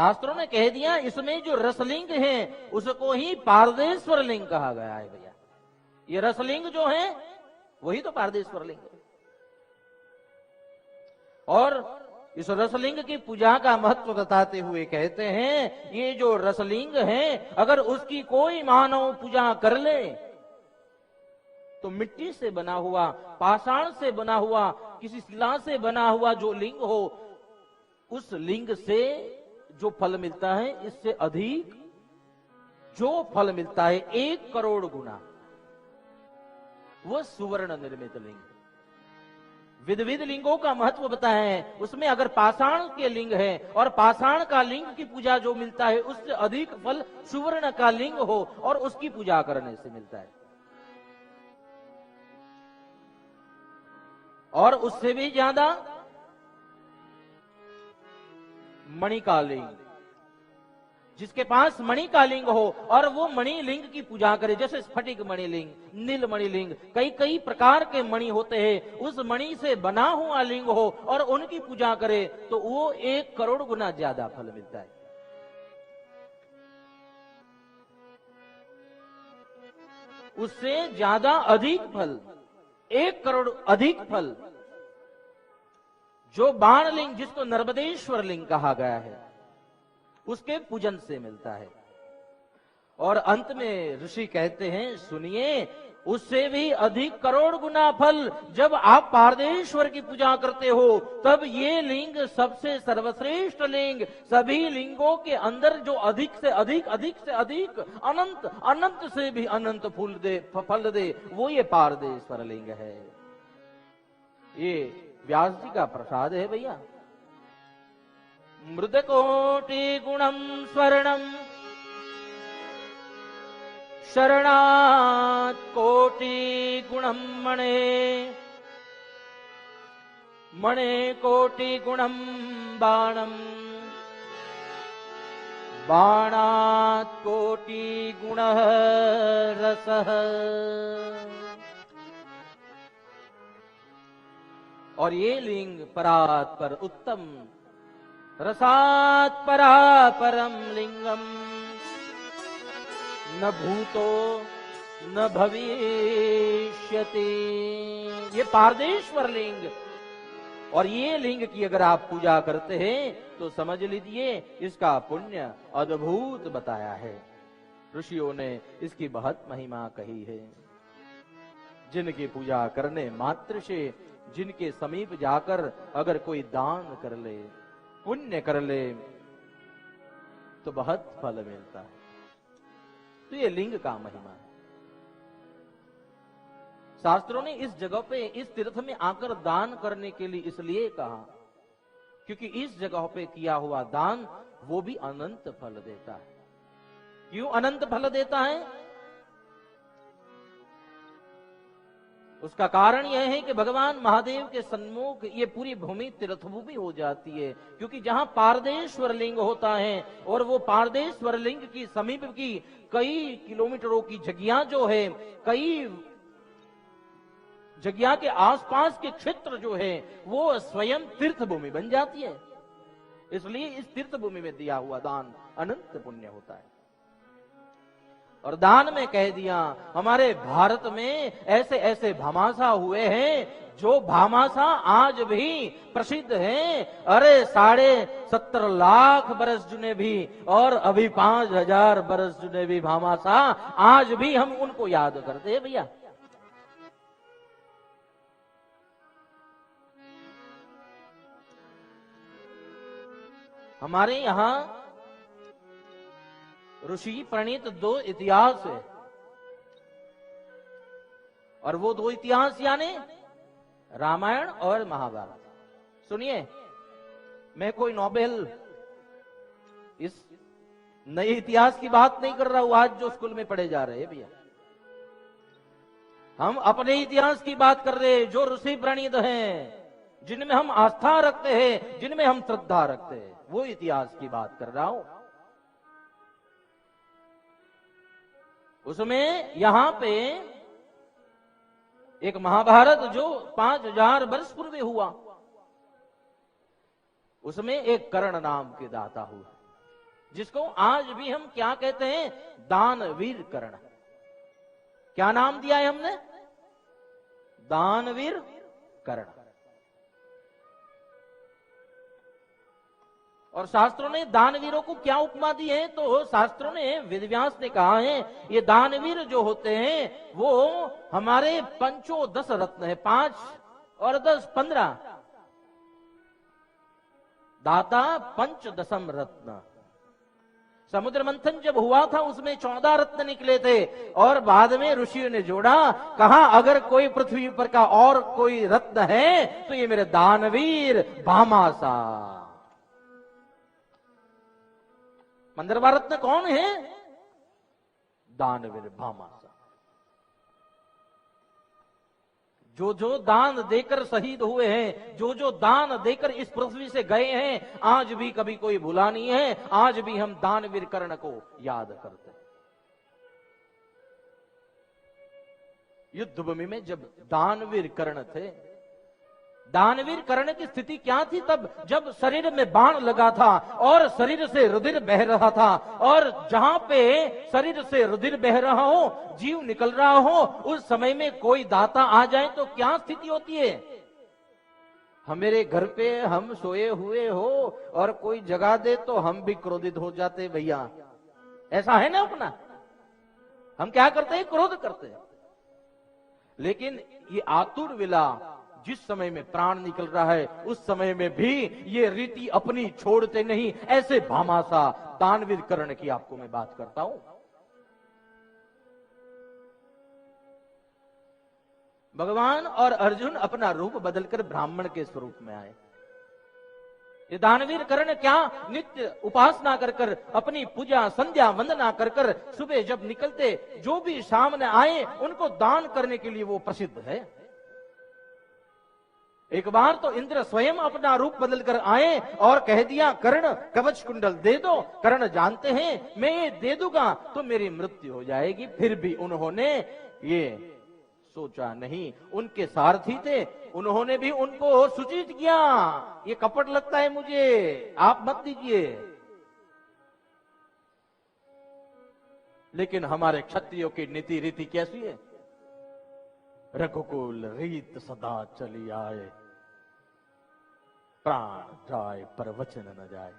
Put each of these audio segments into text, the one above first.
शास्त्रों ने कह दिया इसमें जो रसलिंग है उसको ही पारदेश्वर लिंग कहा गया है भैया। ये रसलिंग जो है वही तो पारदेश्वर लिंग है। और इस रसलिंग की पूजा का महत्व बताते हुए कहते हैं ये जो रसलिंग है अगर उसकी कोई मानव पूजा कर ले तो मिट्टी से बना हुआ, पाषाण से बना हुआ, किसी शिला से बना हुआ जो लिंग हो उस लिंग से जो फल मिलता है इससे अधिक जो फल मिलता है 1 करोड़ गुना वो सुवर्ण निर्मित लिंग। विध विध लिंगों का महत्व बताया है, उसमें अगर पाषाण के लिंग है और पाषाण का लिंग की पूजा जो मिलता है उससे अधिक फल सुवर्ण का लिंग हो और उसकी पूजा करने से मिलता है। और उससे भी ज्यादा मणि का लिंग, जिसके पास मणि का लिंग हो और वो मणि लिंग की पूजा करे, जैसे स्फटिक मणि लिंग, नील मणि लिंग, कई कई प्रकार के मणि होते हैं, उस मणि से बना हुआ लिंग हो और उनकी पूजा करे तो वो 1 करोड़ गुना ज्यादा फल मिलता है। उससे ज्यादा अधिक फल, 1 करोड़ अधिक फल जो बाण लिंग, जिसको नर्मदेश्वर लिंग कहा गया है, उसके पूजन से मिलता है। और अंत में ऋषि कहते हैं सुनिए उससे भी अधिक करोड़ गुना फल जब आप पारदेश्वर की पूजा करते हो तब ये लिंग सबसे सर्वश्रेष्ठ लिंग, सभी लिंगों के अंदर जो अधिक से अधिक अनंत अनंत से भी अनंत फल दे वो ये पारदेश्वर लिंग है। ये व्यास जी का प्रसाद है भैया। मृदकोटि गुणम स्वर्णम शरणात् कोटि गुणम मणे, मणे कोटि गुणम बाणम, बाणात् कोटि गुणः रसः। और ये लिंग परात् पर उत्तम, रसात् परा परम लिंगम, न भूतो न भविष्यति। ये पारदेश्वर लिंग, और ये लिंग की अगर आप पूजा करते हैं तो समझ लीजिए इसका पुण्य अद्भुत बताया है। ऋषियों ने इसकी बहुत महिमा कही है। जिनकी पूजा करने मात्र से, जिनके समीप जाकर अगर कोई दान कर ले, पुण्य कर ले तो बहुत फल मिलता है। तो ये लिंग का महिमा है। शास्त्रों ने इस जगह पे, इस तीर्थ में आकर दान करने के लिए इसलिए कहा क्योंकि इस जगह पे किया हुआ दान वो भी अनंत फल देता है। क्यों अनंत फल देता है? उसका कारण यह है कि भगवान महादेव के सन्मुख ये पूरी भूमि तीर्थभूमि हो जाती है, क्योंकि जहां पारदेश्वर लिंग होता है और वो पारदेश्वर लिंग की समीप की कई किलोमीटरों की जगह जो है, कई जगह के आसपास के क्षेत्र जो है वो स्वयं तीर्थभूमि बन जाती है। इसलिए इस तीर्थभूमि में दिया हुआ दान अनंत पुण्य होता है। और दान में कह दिया हमारे भारत में ऐसे ऐसे भामाशा हुए हैं जो भामाशा आज भी प्रसिद्ध हैं। अरे 70.5 लाख बरस जुने भी और अभी 5000 बरस जुने भी भामाशा आज भी हम उनको याद करते हैं भैया। हमारे यहां ऋषि प्रणीत 2 इतिहास है, और वो 2 इतिहास यानी रामायण और महाभारत। सुनिए, मैं कोई नोबेल इस नए इतिहास की बात नहीं कर रहा हूं आज जो स्कूल में पढ़े जा रहे हैं भैया। हम अपने इतिहास की बात कर रहे हैं जो ऋषि प्रणीत हैं, जिनमें हम आस्था रखते हैं, जिनमें हम श्रद्धा रखते हैं, वो इतिहास की बात कर रहा हूं। उसमें यहां पे एक महाभारत जो 5000 वर्ष पूर्व हुआ, उसमें एक कर्ण नाम के दाता हुआ। जिसको आज भी हम क्या कहते हैं, दानवीर कर्ण। क्या नाम दिया है हमने, दानवीर कर्ण। और शास्त्रों ने दानवीरों को क्या उपमा दी है, तो शास्त्रों ने, वेदव्यास ने कहा है, ये दानवीर जो होते हैं वो हमारे पंचो 10 रत्न है, 5 और 10 15, दाता पंच दशम रत्न। समुद्र मंथन जब हुआ था उसमें 14 रत्न निकले थे, और बाद में ऋषियों ने जोड़ा, कहा अगर कोई पृथ्वी पर का और कोई रत्न है तो ये मेरे दानवीर भामासा। 15वां रत्न कौन है, दानवीर भामासा। जो जो दान देकर शहीद हुए हैं, जो जो दान देकर इस पृथ्वी से गए हैं, आज भी कभी कोई भूला नहीं है, आज भी हम दानवीर कर्ण को याद करते हैं। युद्ध भूमि में जब दानवीर कर्ण थे, दानवीर कर्ण की स्थिति क्या थी तब, जब शरीर में बाण लगा था और शरीर से रुधिर बह रहा था, और जहां पे शरीर से रुधिर बह रहा हो, जीव निकल रहा हो, उस समय में कोई दाता आ जाए तो क्या स्थिति होती है। हमारे घर पे हम सोए हुए हो और कोई जगा दे तो हम भी क्रोधित हो जाते भैया, ऐसा है ना अपना, हम क्या करते हैं, क्रोध करते हैं। लेकिन ये आतुर विला जिस समय में प्राण निकल रहा है, उस समय में भी ये रीति अपनी छोड़ते नहीं। ऐसे भामासा दानवीर कर्ण की आपको मैं बात करता हूं। भगवान और अर्जुन अपना रूप बदलकर ब्राह्मण के स्वरूप में आए। ये दानवीर कर्ण क्या नित्य उपासना कर कर, अपनी पूजा संध्या वंदना कर कर, सुबह जब निकलते जो भी सामने आए उनको दान करने के लिए वो प्रसिद्ध है। एक बार तो इंद्र स्वयं अपना रूप बदलकर आए और कह दिया, कर्ण कवच कुंडल दे दो। कर्ण जानते हैं मैं ये दे दूंगा तो मेरी मृत्यु हो जाएगी, फिर भी उन्होंने ये सोचा नहीं। उनके सारथी थे, उन्होंने भी उनको सूचित किया, ये कपट लगता है मुझे, आप मत दीजिए। लेकिन हमारे क्षत्रियों की नीति रीति कैसी है, रघुकुल रीत सदा चली आए, प्राण जाए पर वचन न जाए।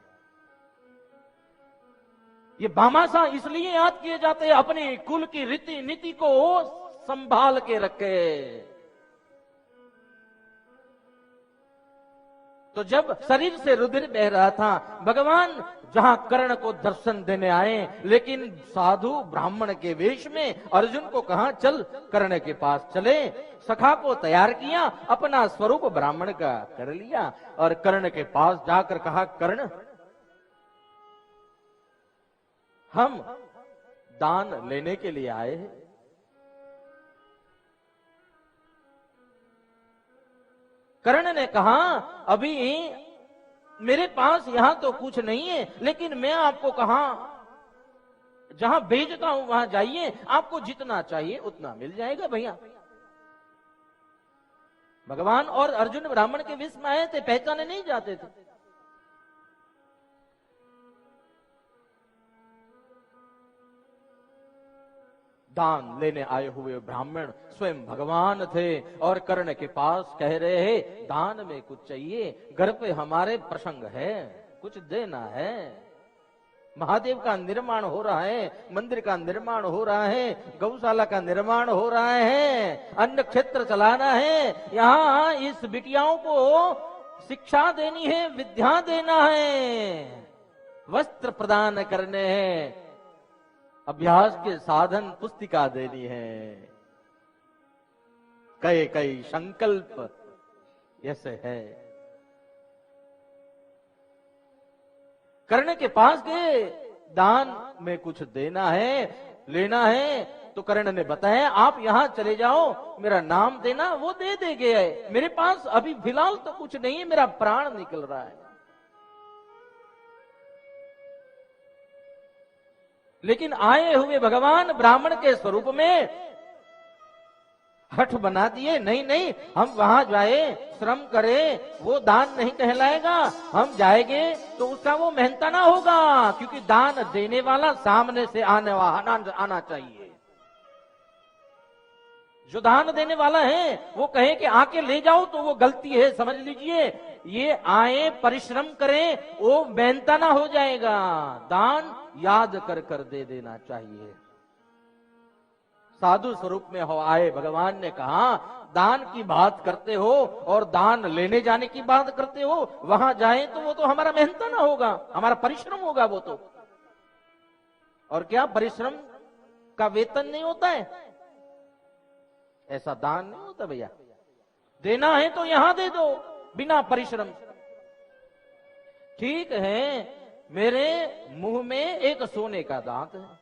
ये भामासा इसलिए याद किए जाते हैं, अपने कुल की रीति नीति को संभाल के रखे। तो जब शरीर से रुधिर बह रहा था, भगवान जहां कर्ण को दर्शन देने आए, लेकिन साधु ब्राह्मण के वेश में अर्जुन को कहा चल कर्ण के पास चले। सखा को तैयार किया, अपना स्वरूप ब्राह्मण का कर लिया और कर्ण के पास जाकर कहा, कर्ण हम दान लेने के लिए आए हैं। कर्ण ने कहा, अभी मेरे पास यहां तो कुछ नहीं है, लेकिन मैं आपको कहा जहां भेजता हूं वहां जाइए, आपको जितना चाहिए उतना मिल जाएगा भैया। भगवान और अर्जुन ब्राह्मण के वेश में आए थे, पहचाने नहीं जाते थे। दान लेने आए हुए ब्राह्मण स्वयं भगवान थे और कर्ण के पास कह रहे हैं, दान में कुछ चाहिए, घर पे हमारे प्रसंग है, कुछ देना है। महादेव का निर्माण हो रहा है, मंदिर का निर्माण हो रहा है, गौशाला का निर्माण हो रहा है, अन्न क्षेत्र चलाना है, यहाँ इस बिटियाओं को शिक्षा देनी है, विद्या देना है, वस्त्र प्रदान करने हैं, अभ्यास के साधन पुस्तिका देनी है। कई कई संकल्प ऐसे है। कर्ण के पास गए, दान में कुछ देना है, लेना है। तो कर्ण ने बताया, आप यहां चले जाओ, मेरा नाम देना, वो दे देंगे। मेरे पास अभी फिलहाल तो कुछ नहीं है, मेरा प्राण निकल रहा है। लेकिन आए हुए भगवान ब्राह्मण के स्वरूप में हठ बना दिए, नहीं नहीं हम वहां जाए, श्रम करें, वो दान नहीं कहलाएगा। हम जाएंगे तो उसका वो मेहनताना होगा, क्योंकि दान देने वाला सामने से आना चाहिए। जो दान देने वाला है वो कहे कि आके ले जाओ तो वो गलती है, समझ लीजिए। ये आए परिश्रम करें, वो मेहनताना हो जाएगा। दान याद कर कर दे देना चाहिए। साधु स्वरूप में हो आए, भगवान ने कहा दान की बात करते हो और दान लेने जाने की बात करते हो, वहां जाए तो वो तो हमारा मेहनताना होगा, हमारा परिश्रम होगा वो तो। और क्या परिश्रम का वेतन नहीं होता है? ऐसा दान नहीं होता भैया। देना है तो यहां दे दो बिना परिश्रम। ठीक है, मेरे मुंह में एक सोने का दांत है।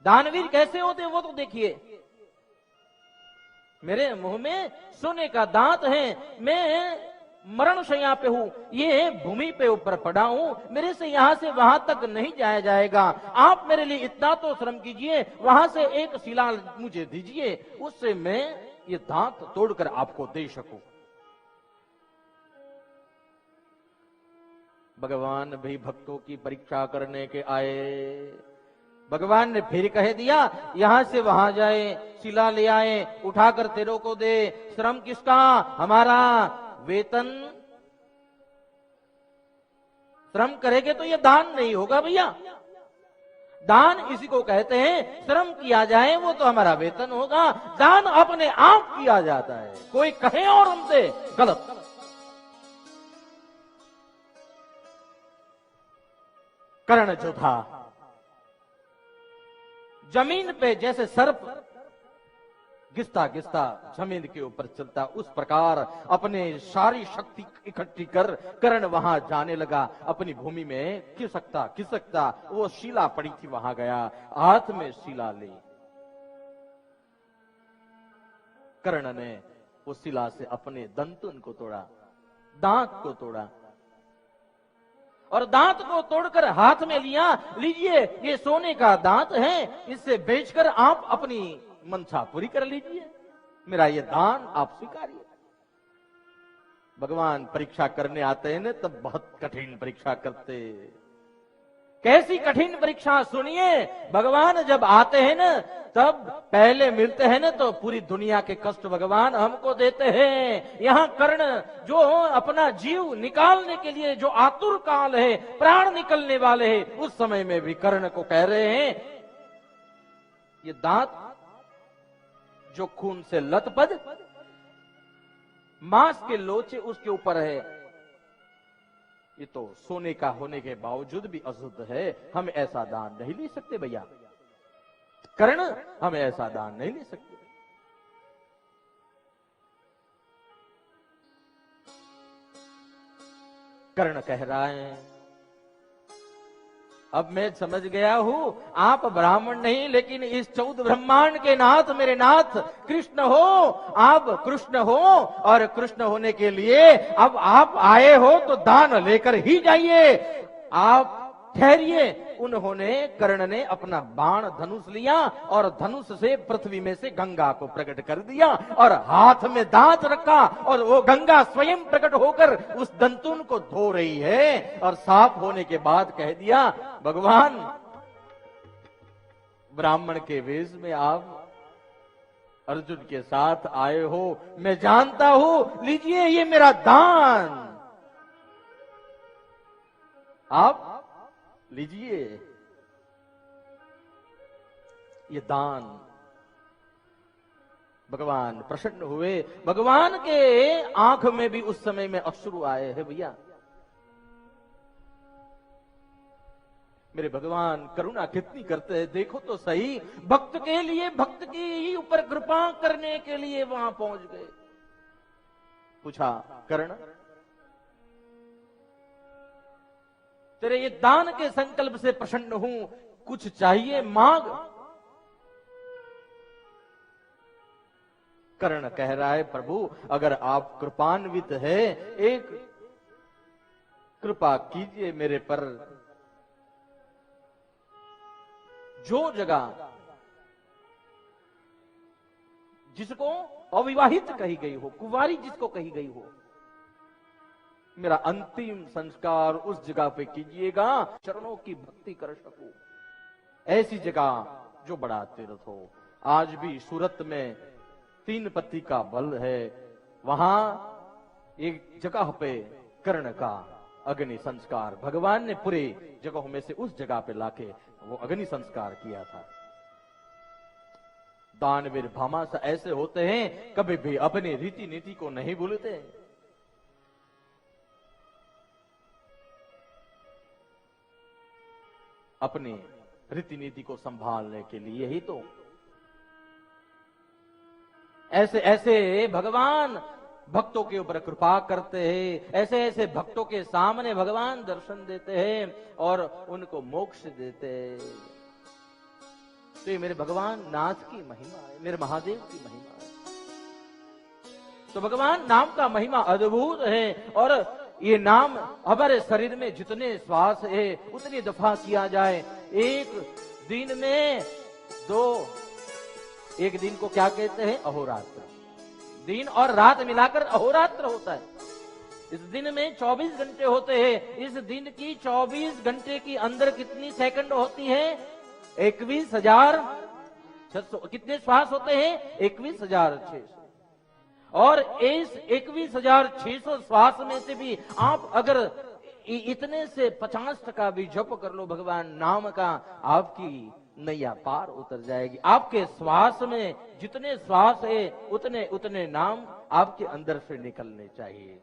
दानवीर कैसे होते वो तो देखिए। मेरे मुंह में सोने का दांत है, मैं मरण शैया पे हूं, ये भूमि पे ऊपर पड़ा हूं, मेरे से यहां से वहां तक नहीं जाया जाएगा। आप मेरे लिए इतना तो श्रम कीजिए, वहां से एक शिला मुझे दीजिए, उससे मैं ये दांत तोड़कर आपको दे सकूं। भगवान भी भक्तों की परीक्षा करने के आए। भगवान ने फिर कह दिया, यहां से वहां जाए, शिला ले आए, उठाकर तेरों को दे। श्रम किसका? हमारा। वेतन श्रम करेंगे तो ये दान नहीं होगा भैया। दान इसी को कहते हैं, श्रम किया जाए वो तो हमारा वेतन होगा। दान अपने आप किया जाता है, कोई कहे और हमसे गलत। कर्ण जो था, जमीन पे जैसे सर्प घिसता घिसता जमीन के ऊपर चलता, उस प्रकार अपने सारी शक्ति इकट्ठी कर कर्ण वहां जाने लगा। अपनी भूमि में खिसकता खिसकता वो शिला पड़ी थी, वहां गया, हाथ में शिला ली। कर्ण ने उस शिला से अपने दंतुन को तोड़ा, दांत को तोड़ा, और दांत को तोड़कर हाथ में लिया। लीजिए, ये सोने का दांत है, इससे बेचकर आप अपनी मनसा पूरी कर लीजिए, मेरा ये दान आप स्वीकारिए। भगवान परीक्षा करने आते हैं ना, तब बहुत कठिन परीक्षा करते। कैसी कठिन परीक्षा सुनिए। भगवान जब आते हैं ना, तब पहले मिलते हैं ना, तो पूरी दुनिया के कष्ट भगवान हमको देते हैं। यहाँ कर्ण जो अपना जीव निकालने के लिए जो आतुर काल है, प्राण निकलने वाले हैं, उस समय में भी कर्ण को कह रहे हैं, ये दांत जो खून से लथपथ, मांस के लोचे उसके ऊपर है, ये तो सोने का होने के बावजूद भी अशुद्ध है, हम ऐसा दान नहीं ले सकते भैया। कर्ण, हम ऐसा दान नहीं ले सकते। कर्ण कह रहा है, अब मैं समझ गया हूं, आप ब्राह्मण नहीं, लेकिन इस 14 ब्रह्मांड के नाथ, मेरे नाथ कृष्ण हो। आप कृष्ण हो, और कृष्ण होने के लिए अब आप आए हो तो दान लेकर ही जाइए। आप ठहरिए। उन्होंने, कर्ण ने अपना बाण धनुष लिया और धनुष से पृथ्वी में से गंगा को प्रकट कर दिया, और हाथ में दांत रखा, और वो गंगा स्वयं प्रकट होकर उस दंतुन को धो रही है। और साफ होने के बाद कह दिया, भगवान ब्राह्मण के वेश में आप अर्जुन के साथ आए हो, मैं जानता हूं, लीजिए ये मेरा दान, आप लीजिए ये दान। भगवान प्रसन्न हुए। भगवान के आंख में भी उस समय में अश्रु आए हैं भैया। मेरे भगवान करुणा कितनी करते हैं, देखो तो सही। भक्त के लिए, भक्त के ही ऊपर कृपा करने के लिए वहां पहुंच गए। पूछा, कर्ण तेरे ये दान के संकल्प से प्रसन्न हूं, कुछ चाहिए मांग। कर्ण कह रहा है, प्रभु अगर आप कृपान्वित है, एक कृपा कीजिए मेरे पर। जो जगह जिसको अविवाहित कही गई हो, कुंवारी जिसको कही गई हो, मेरा अंतिम संस्कार उस जगह पे कीजिएगा, चरणों की भक्ति कर सकूं, ऐसी जगह जो बड़ा तीर्थ हो। आज भी सूरत में 3 पत्ती का बल है, वहां एक जगह पे कर्ण का अग्नि संस्कार भगवान ने पूरे जगहों में से उस जगह पे लाके वो अग्नि संस्कार किया था। दानवीर भामास ऐसे होते हैं, कभी भी अपनी रीति नीति को नहीं भूलते। अपनी रीति नीति को संभालने के लिए ही तो ऐसे ऐसे भगवान भक्तों के ऊपर कृपा करते हैं, ऐसे ऐसे भक्तों के सामने भगवान दर्शन देते हैं और उनको मोक्ष देते हैं। तो ये मेरे भगवान नाथ की महिमा है, मेरे महादेव की महिमा है। तो भगवान नाम का महिमा अद्भुत है, और ये नाम हमारे शरीर में जितने श्वास है उतनी दफा किया जाए। एक दिन में 2, एक दिन को क्या कहते हैं? अहोरात्र। दिन और रात मिलाकर अहोरात्र होता है। इस दिन में 24 घंटे होते हैं। इस दिन की 24 घंटे की अंदर कितनी सेकंड होती है? 21,600। कितने श्वास होते हैं? 21,600। और इस 21,600 श्वास में से भी आप अगर इतने से 50% भी जप कर लो भगवान नाम का, आपकी नैया पार उतर जाएगी। आपके श्वास में जितने श्वास है उतने उतने नाम आपके अंदर से निकलने चाहिए।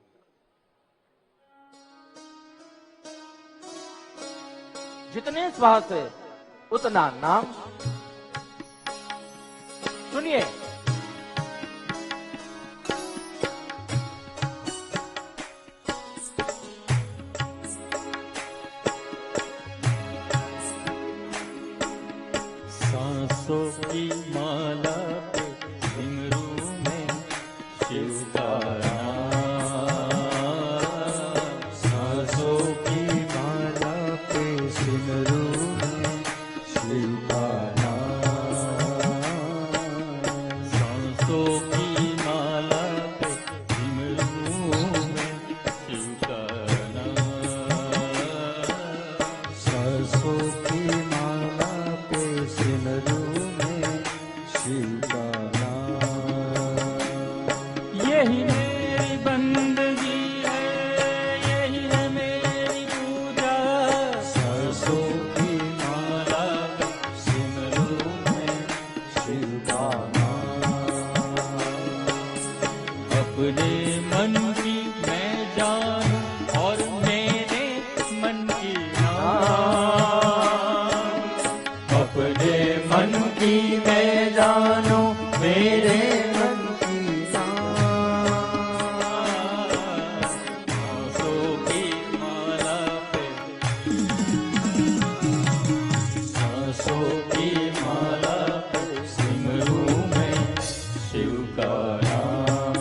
जितने श्वास है उतना नाम। सुनिए, सांसों की माला पे घुंघरू में शिव का नाम, सांसों की माला पे घुंघरू में शिव का नाम, सांसों की माला पे घुंघरू में शिव का नाम, सांसों की माला पे सिमरू में शिव का नाम। यही मेरी बंदगी है, यही है मेरी पूजा, सरसों की माला पे सिमरू में शिव का नाम। अपने मन की मैं जानूं और मेरे मन की नाम, अपने मन की मैं जानूं मेरे मन की नाम, सांसों की माला पे, सांसों की माला पे सिमरू में शिव का नाम,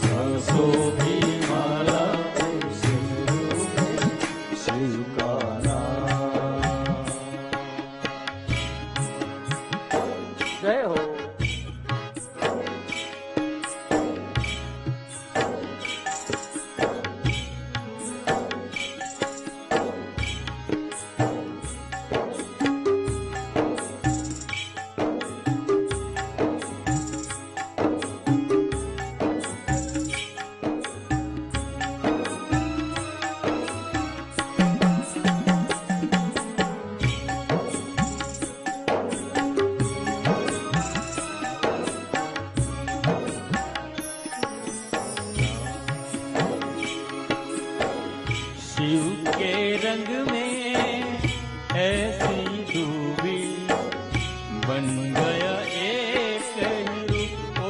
सांसों की माला पे सिमरू में शिव का नाम। जय हो। शिव के रंग में ऐसी डूबी बन गया एक रूप। ओ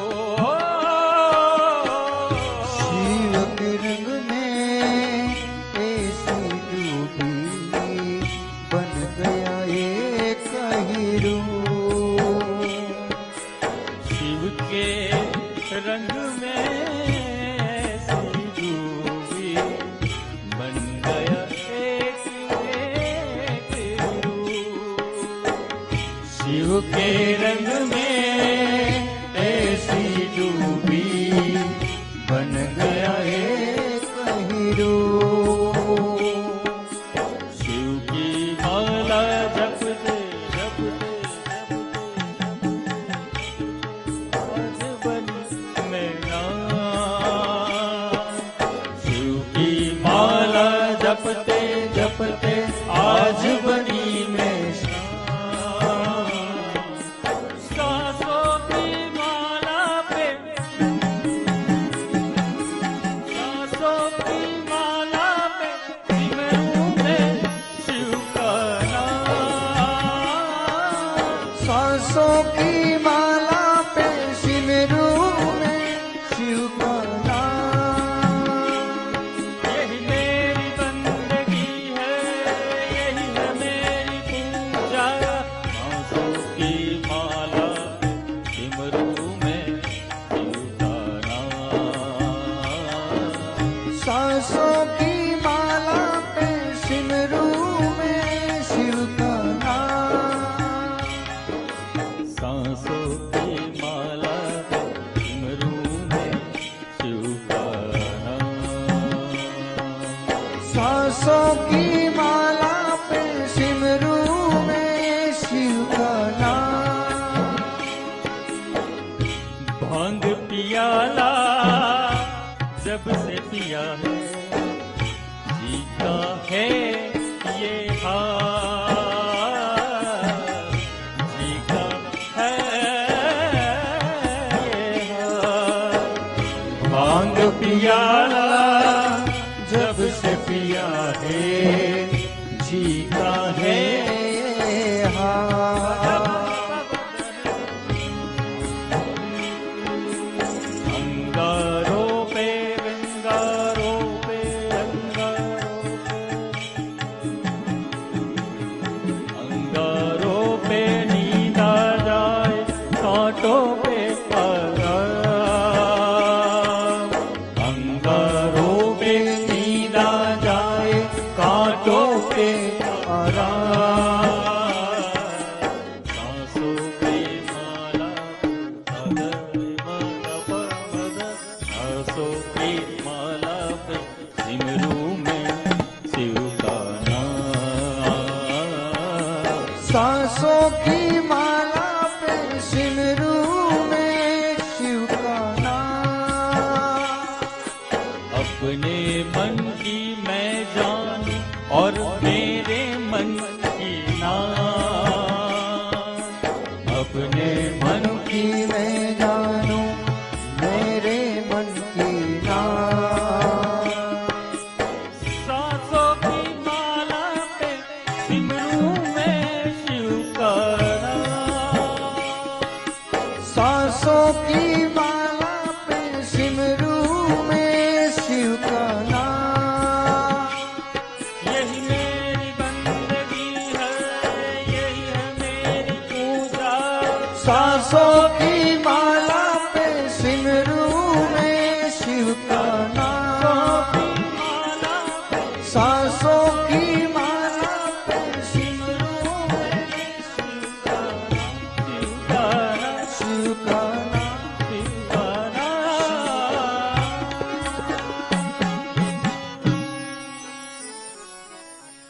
शिव के रंग में ऐसी डूबी बन गया एक ही रूप। शिव के रंग में ऐसी डूबी बन गया एक रूप। शिव के रंग में रूप। शिव की माला जपते जपते आज बनी मैं नाम। शिव की माला जपते जपते आज बनी मैं सांसों की माला पे सांसों की माला पे सिमरूं मैं शिव का नाम। सांसों की माला पे सिमरूं मैं शिव का नाम। यही मेरी बंदगी है, यही है मेरी पूजा। सांसों की माला पे सिमरूं मैं शिव का नाम। सांसों की माला पे सिमरूं मैं शिव का नाम। सांसों की माला पे सिमरूं मैं शिव का नाम। सांसों की माला पे सिमरूं मैं शिव का नाम। भांग पियाला जब से पिया है, जीता है ये हाल, जीता है ये हाल। भांग पियाला जब से पिया है जी का है हाल। अंगारों पे अंगारों पे अंगारों पे अंगारों पे नींद आ जाए, कांटों पे आराम। अंगारों पे नींद आ जाए, कांटों पे आराम। सांसों की माला सांसों की माला पे सिमरूं मैं शिव का नाम। सांसों की माला पे सिमरूं मैं शिव का नाम। अपने मन की मैं जानूं और मेरे मन की नाम। अपने मन की मैं जानूं मेरे मन की नाम। सांसों की माला पे सिमरूं मैं शिव का नाम। सांसों की माला पे सिमरूं मैं शिव का नाम। यही मेरी बंदगी है, यही है मेरी पूजा। सांसों की माला पे सिमरूं मैं शिव का नाम। सांसों की माला पे सिमरूं मैं शिव का नाम। शिव का नाम।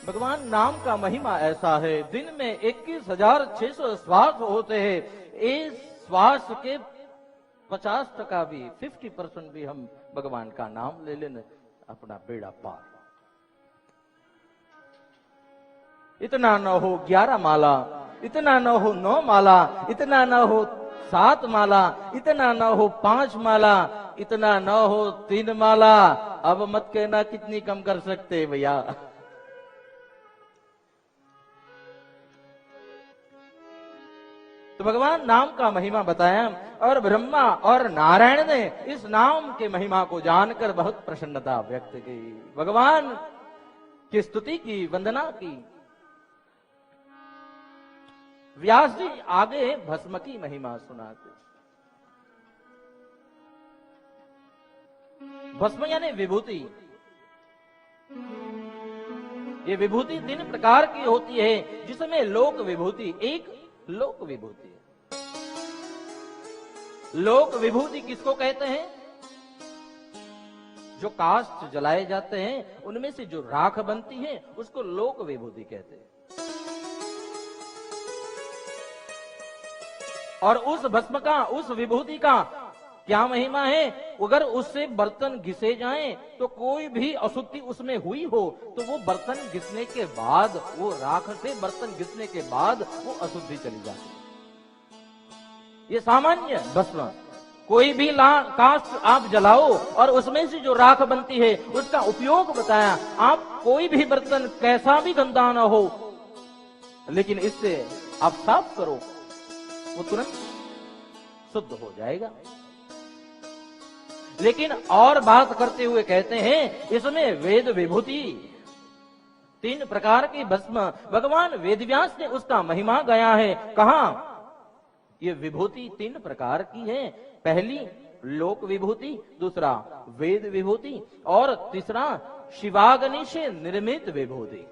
भगवान नाम का महिमा ऐसा है, दिन में 21,600 श्वास होते हैं। इस श्वास के 50% भी 50% भी हम भगवान का नाम ले लेने, अपना बेड़ा पार। इतना न हो 11 माला, इतना न हो 9 माला, इतना न हो 7 माला, इतना न हो 5 माला, इतना न हो 3 माला। अब मत कहना कितनी कम कर सकते भैया। तो भगवान नाम का महिमा बताया और ब्रह्मा और नारायण ने इस नाम के महिमा को जानकर बहुत प्रसन्नता व्यक्त की, भगवान की स्तुति की, वंदना की। व्यास जी आगे भस्म की महिमा सुनाते। भस्म यानी विभूति। ये विभूति 3 प्रकार की होती है, जिसमें लोक विभूति एक लोक विभूति है। लोक विभूति किसको कहते हैं? जो काष्ठ जलाए जाते हैं उनमें से जो राख बनती है उसको लोक विभूति कहते हैं। और उस भस्म का, उस विभूति का क्या महिमा है? अगर उससे बर्तन घिसे जाएं तो कोई भी अशुद्धि उसमें हुई हो तो वो बर्तन घिसने के बाद, वो राख से बर्तन घिसने के बाद वो अशुद्धि चली जाती है। ये सामान्य भस्म, कोई भी काष्ठ आप जलाओ और उसमें से जो राख बनती है उसका उपयोग बताया। आप कोई भी बर्तन कैसा भी गंदा ना हो, लेकिन इससे आप साफ करो, वो तुरंत शुद्ध हो जाएगा। लेकिन और बात करते हुए कहते हैं इसमें वेद विभूति, 3 प्रकार की भस्म भगवान वेदव्यास ने उसका महिमा गाया है। कहा ये विभूति 3 प्रकार की है। पहली लोक विभूति, दूसरा वेद विभूति और तीसरा शिवाग्नि से निर्मित विभूति।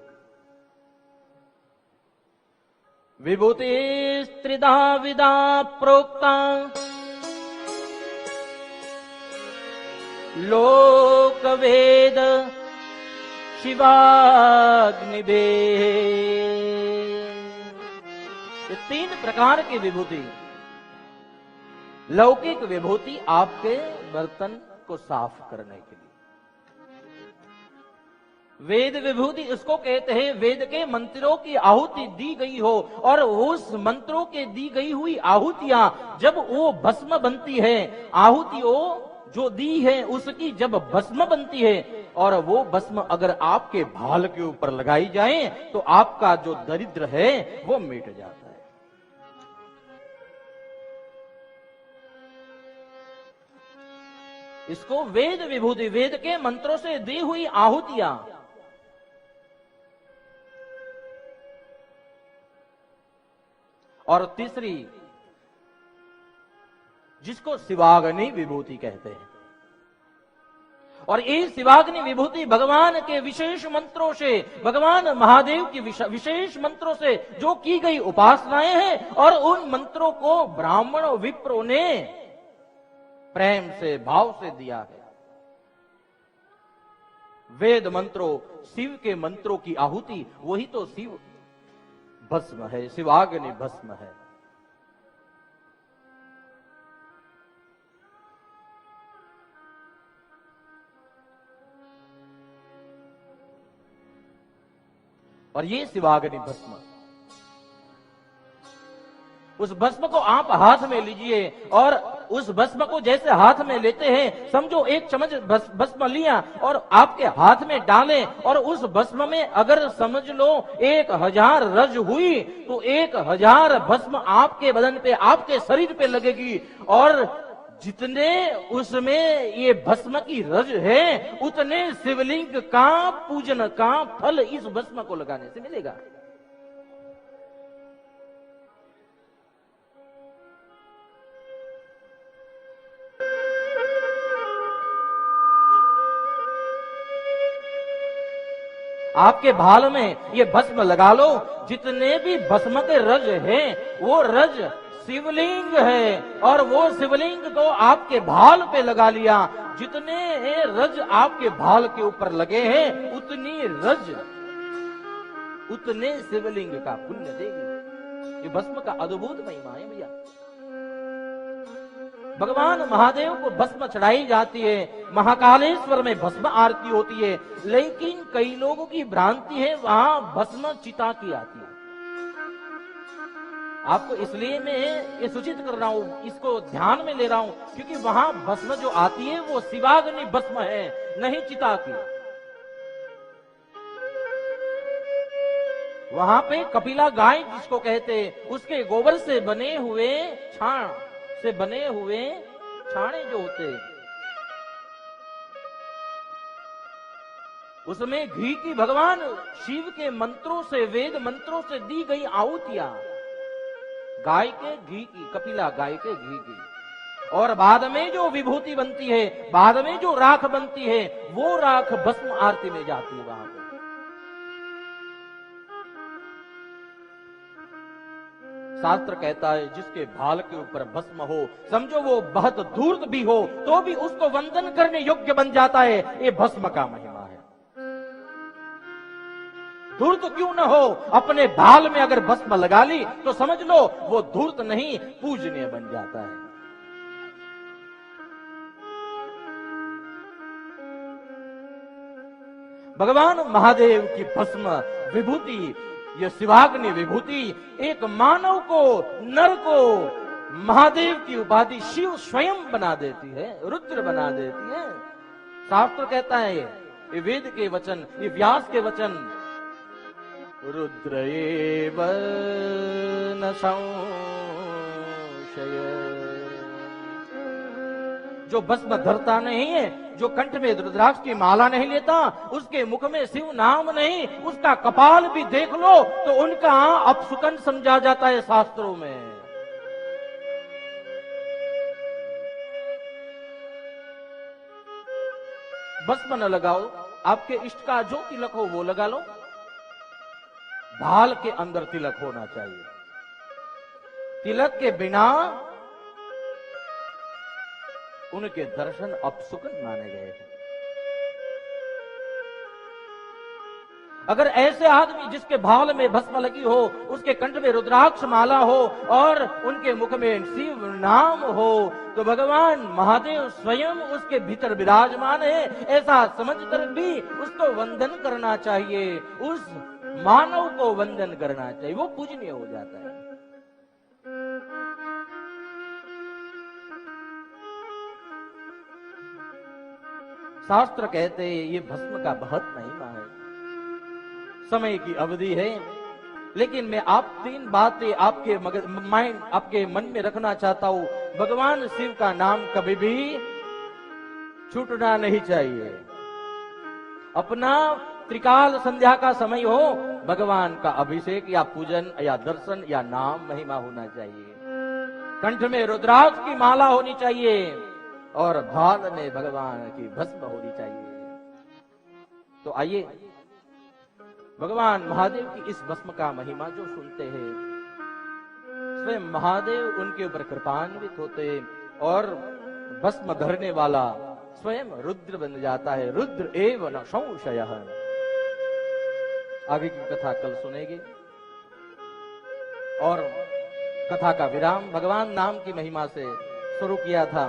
विभूति त्रिधा विदा प्रोक्ता लोक वेद शिवाग्नि ये 3 प्रकार की विभूति। लौकिक विभूति आपके बर्तन को साफ करने के लिए, वेद विभूति इसको कहते हैं वेद के मंत्रों की आहुति दी गई हो और उस मंत्रों के दी गई हुई आहुतियां जब वो भस्म बनती है, आहुतियों जो दी है उसकी जब भस्म बनती है और वो भस्म अगर आपके भाल के ऊपर लगाई जाए तो आपका जो दरिद्र है वो मिट जाता है। इसको वेद विभूति, वेद के मंत्रों से दी हुई आहुतियां। और तीसरी जिसको शिवाग्नि विभूति कहते हैं। और ये शिवाग्नि विभूति भगवान के विशेष मंत्रों से, भगवान महादेव की विशेष मंत्रों से जो की गई उपासनाएं हैं और उन मंत्रों को ब्राह्मण विप्रों ने प्रेम से, भाव से दिया है। वेद मंत्रों, शिव के मंत्रों की आहुति, वही तो शिव भस्म है, शिवाग्नि भस्म है। और ये शिवाग्नि भस्म, उस भस्म को आप हाथ में लीजिए और उस भस्म को जैसे हाथ में लेते हैं, समझो एक चम्मच भस्म लिया और आपके हाथ में डालें और उस भस्म में अगर समझ लो 1000 रज हुई तो 1000 भस्म आपके बदन पे, आपके शरीर पे लगेगी। और जितने उसमें ये भस्म की रज है उतने शिवलिंग का पूजन का फल इस भस्म को लगाने से मिलेगा। आपके भाल में ये भस्म लगा लो, जितने भी भस्म के रज हैं वो रज शिवलिंग है और वो शिवलिंग को आपके भाल पे लगा लिया। जितने रज आपके भाल के ऊपर लगे हैं उतनी रज उतने शिवलिंग का पुण्य देगी। ये भस्म का अद्भुत महिमा है भैया। भगवान महादेव को भस्म चढ़ाई जाती है, महाकालेश्वर में भस्म आरती होती है, लेकिन कई लोगों की भ्रांति है वहां भस्म चिता की आती है। आपको इसलिए मैं ये सूचित कर रहा हूं, इसको ध्यान में ले रहा हूं, क्योंकि वहां भस्म जो आती है वो शिवाग्नि भस्म है, नहीं चिता की। वहां पे कपिला गाय जिसको कहते हैं, उसके गोबर से बने हुए छाण से बने हुए छाने जो होते हैं, उसमें घी की, भगवान शिव के मंत्रों से, वेद मंत्रों से दी गई आहुतियां, गाय के घी की, कपिला गाय के घी की। और बाद में जो विभूति बनती है, बाद में जो राख बनती है, वो राख भस्म आरती में जाती है वहां पर। शास्त्र कहता है जिसके भाल के ऊपर भस्म हो, समझो वो बहुत धूर्त भी हो तो भी उसको वंदन करने योग्य बन जाता है। ये भस्म का महिमा है। धूर्त क्यों न हो, अपने भाल में अगर भस्म लगा ली तो समझ लो वो धूर्त नहीं पूजनीय बन जाता है। भगवान महादेव की भस्म विभूति, यह शिवाग्नि विभूति एक मानव को, नर को महादेव की उपाधि शिव स्वयं बना देती है, रुद्र बना देती है। शास्त्र कहता है, ये वेद के वचन, ये व्यास के वचन, रुद्र एव न संशय। जो भस्म धरता नहीं है, जो कंठ में रुद्राक्ष की माला नहीं लेता, उसके मुख में शिव नाम नहीं, उसका कपाल भी देख लो तो उनका अपशुकन समझा जाता है शास्त्रों में। भस्म न लगाओ, आपके इष्ट का जो तिलक हो वो लगा लो, भाल के अंदर तिलक होना चाहिए। तिलक के बिना उनके दर्शन अपशुकन माने गए थे। अगर ऐसे आदमी जिसके भाल में भस्म लगी हो, उसके कंठ में रुद्राक्ष माला हो और उनके मुख में शिव नाम हो, तो भगवान महादेव स्वयं उसके भीतर विराजमान है, ऐसा समझकर भी उसको वंदन करना चाहिए, उस मानव को वंदन करना चाहिए, वो पूजनीय हो जाता है। शास्त्र कहते हैं ये भस्म का बहुत महिमा है, समय की अवधि है, लेकिन मैं आप तीन बातें आपके माइंड, आपके मन में रखना चाहता हूं। भगवान शिव का नाम कभी भी छूटना नहीं चाहिए। अपना त्रिकाल संध्या का समय हो, भगवान का अभिषेक या पूजन या दर्शन या नाम महिमा होना चाहिए। कंठ में रुद्राक्ष की माला होनी चाहिए और भाल में भगवान की भस्म होनी चाहिए। तो आइए भगवान महादेव की इस भस्म का महिमा जो सुनते हैं, स्वयं महादेव उनके ऊपर कृपान्वित होते और भस्म धरने वाला स्वयं रुद्र बन जाता है। रुद्र एव न संशयः। आगे की कथा कल सुनेंगे और कथा का विराम भगवान नाम की महिमा से शुरू किया था,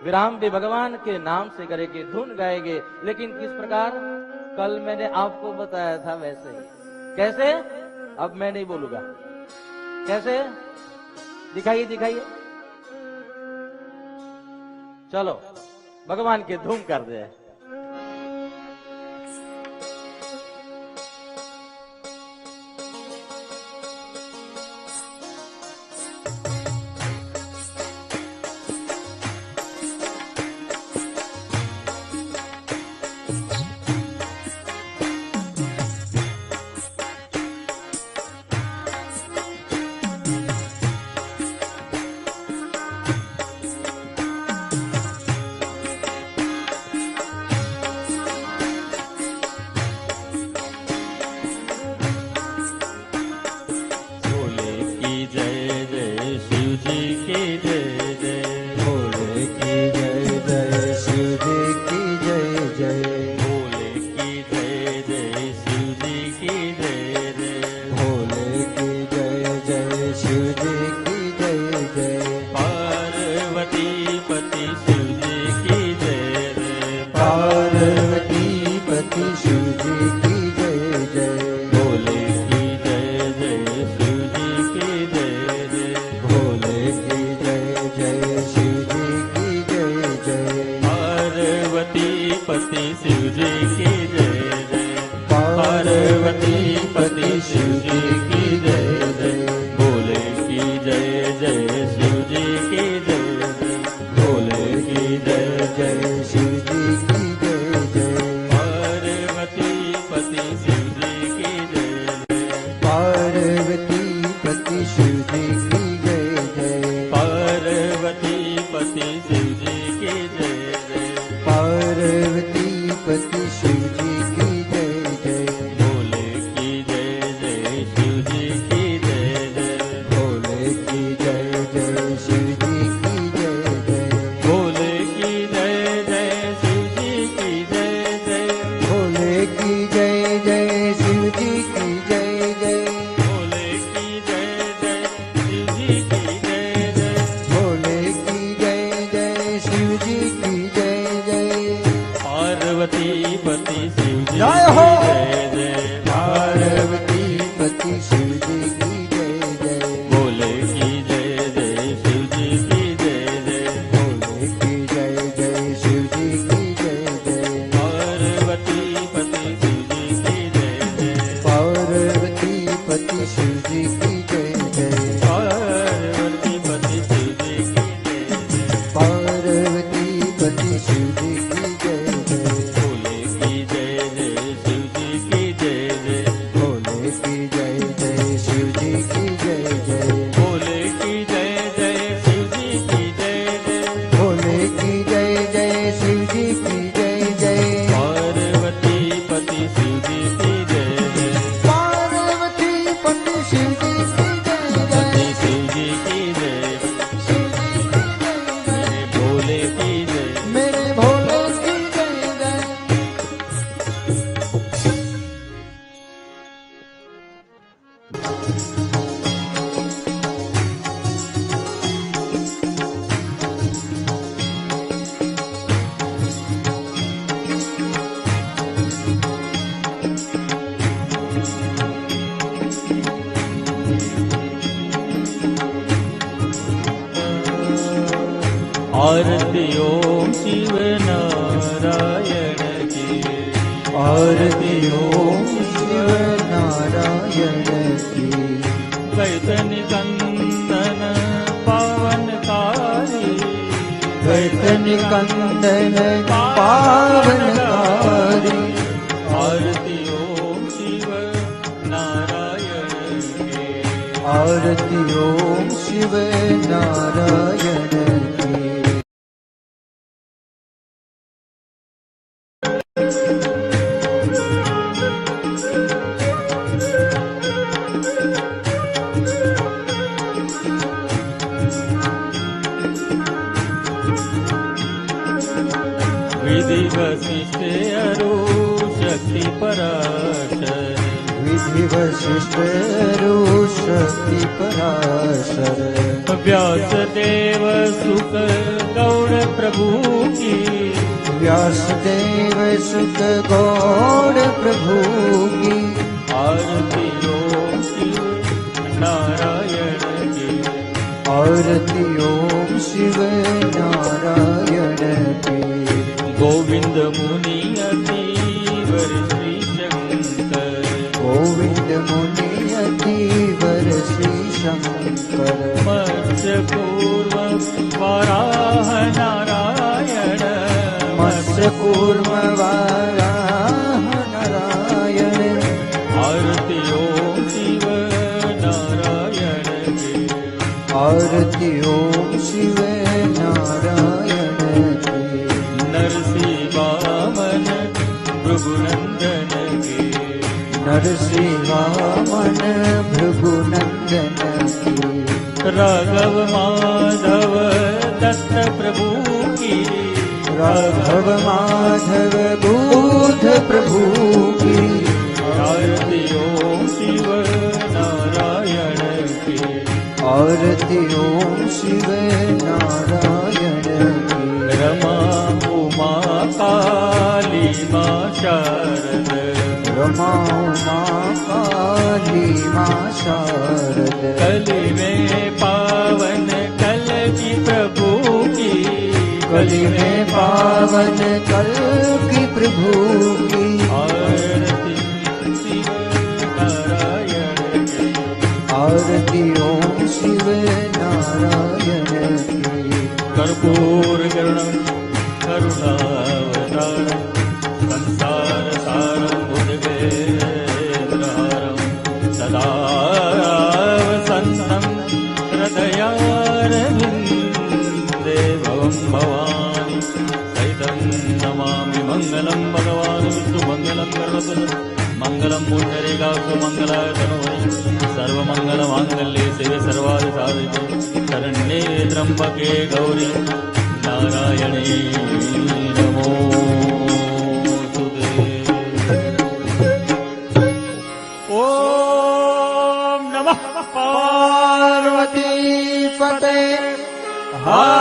विराम भी भगवान के नाम से करेंगे, धुन गाएंगे, लेकिन किस प्रकार? कल मैंने आपको बताया था वैसे ही। कैसे? अब मैं नहीं बोलूंगा। कैसे? दिखाइए दिखाइए। चलो भगवान के धूम कर दे। भोले आरती ओम शिव नारायण की आरती ओम शिव नारायण की कैतन कंदन पावनकारी कैतन कंदन पावनकारी आरती ओम शिव नारायण की आरती ओम शिव नारायण की विधि वशिष्ठ अरु शक्ति पराशर विधि वशिष्ठ शक्ति पराशर व्यास देव सुख गौड़ प्रभु की व्यासदेव सुत गौड़ प्रभु की आरती ओम शिव नारायण की आरती ओम शिव नारायण की गोविंद मुनि अतीवर श्री शंकर गोविंद मुनि अतीवर श्री शंकर मत्स्य पूर्व वराह नारायण मत्स्य कूर्म वाराह नारायण आरती ओम शिव नारायण की आरती ओम शिव नारायण की नरसिंह वामन भृगुनंदन की नरसिंहामन भृगुनंदन की राघव माधव दत्त प्रभु की राघव माधव बुध प्रभु की आरती ओम शिव नारायण की आरती ओम शिव नारायण की रमा उमा काली माँ शारद रमा उमा काली माँ शारद कली में पावन कल की प्रभु की कली में पावन कल की प्रभु की आरती शिव नारायण की आरती ओम शिव नारायण की कर्पूर करुणं करुणावतारं संसार सारं भुजगेन्द्रहारं सदा वसन्तं हृदयारविन्दे भवं भवानि सहितं नमामि मङ्गलं भगवान् विष्णुमङ्गलं गरुडध्वज मङ्गलं पुण्डरीकाक्षो मङ्गलाय तनोहरि सर्वमङ्गलमाङ्गल्ये शिवे सर्वादिसाधिके शरण्ये त्र्यम्बके गौरी नारायणे नमोस्तुते ॐ नमः पार्वती पते हर